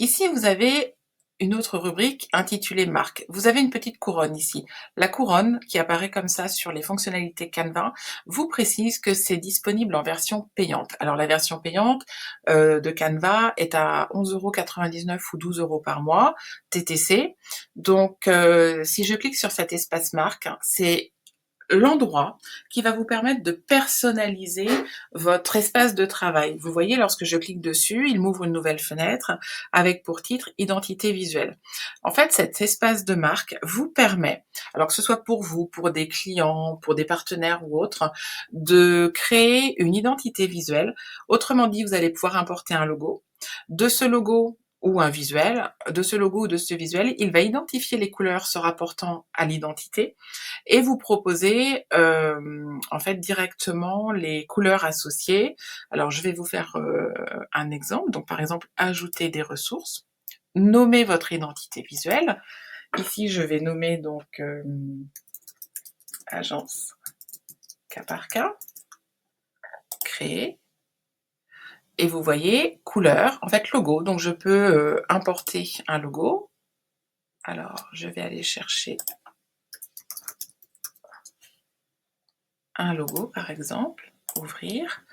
Ici, vous avez une autre rubrique intitulée Marque. Vous avez une petite couronne ici. La couronne, qui apparaît comme ça sur les fonctionnalités Canva, vous précise que c'est disponible en version payante. Alors la version payante de Canva est à 11,99 € ou 12 € par mois, TTC. Donc si je clique sur cet espace marque, c'est l'endroit qui va vous permettre de personnaliser votre espace de travail. Vous voyez, lorsque je clique dessus, il m'ouvre une nouvelle fenêtre avec pour titre Identité visuelle. En fait, cet espace de marque vous permet, alors que ce soit pour vous, pour des clients, pour des partenaires ou autres, de créer une identité visuelle. Autrement dit, vous allez pouvoir importer un logo. De ce logo ou un visuel, de ce logo ou de ce visuel, il va identifier les couleurs se rapportant à l'identité et vous proposer en fait directement les couleurs associées. Alors je vais vous faire un exemple. Donc par exemple, ajouter des ressources, nommer votre identité visuelle. Ici, je vais nommer donc agence cas par cas, créer. Et vous voyez, couleur, en fait logo. Donc je peux importer un logo. Alors je vais aller chercher un logo par exemple, ouvrir.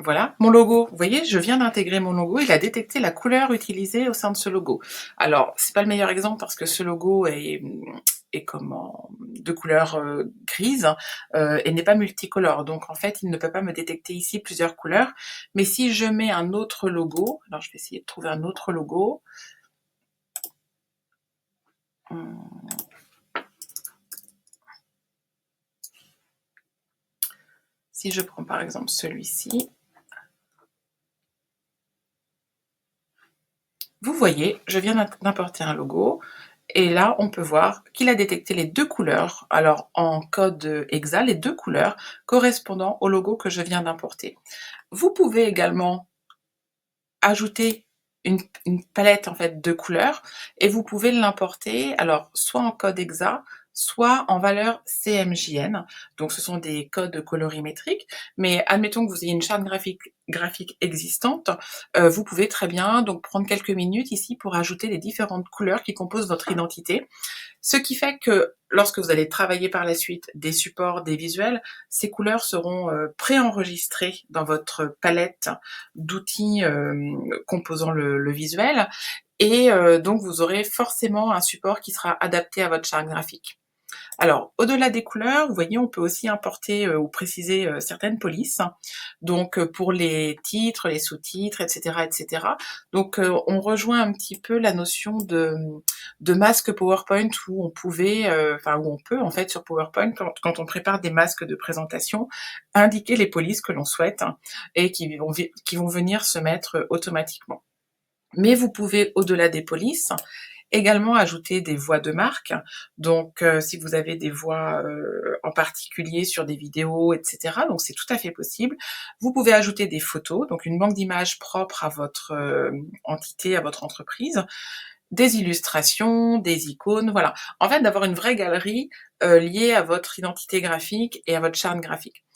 Voilà, mon logo. Vous voyez, je viens d'intégrer mon logo. Il a détecté la couleur utilisée au sein de ce logo. Alors, c'est pas le meilleur exemple parce que ce logo est comment de couleur grise et n'est pas multicolore. Donc, en fait, il ne peut pas me détecter ici plusieurs couleurs. Mais si je mets un autre logo, alors je vais essayer de trouver un autre logo. Si je prends par exemple celui-ci, vous voyez, je viens d'importer un logo. Et là, on peut voir qu'il a détecté les deux couleurs, alors en code hexa, les deux couleurs correspondant au logo que je viens d'importer. Vous pouvez également ajouter une palette en fait de couleurs et vous pouvez l'importer alors soit en code hexa, soit en valeur CMJN. Donc ce sont des codes colorimétriques, mais admettons que vous ayez une charte graphique existante, vous pouvez très bien donc prendre quelques minutes ici pour ajouter les différentes couleurs qui composent votre identité. Ce qui fait que lorsque vous allez travailler par la suite des supports, des visuels, ces couleurs seront préenregistrées dans votre palette d'outils composant le visuel et donc vous aurez forcément un support qui sera adapté à votre charte graphique. Alors, au-delà des couleurs, vous voyez, on peut aussi importer ou préciser certaines polices. Donc, pour les titres, les sous-titres, etc., etc. Donc, on rejoint un petit peu la notion de masque PowerPoint où on pouvait, où on peut en fait sur PowerPoint quand on prépare des masques de présentation, indiquer les polices que l'on souhaite et qui vont venir se mettre automatiquement. Mais vous pouvez, au-delà des polices, également ajouter des voix de marque. Donc, si vous avez des voix en particulier sur des vidéos, etc., donc c'est tout à fait possible. Vous pouvez ajouter des photos, donc une banque d'images propre à votre entité, à votre entreprise, des illustrations, des icônes, voilà. En fait, d'avoir une vraie galerie liée à votre identité graphique et à votre charte graphique.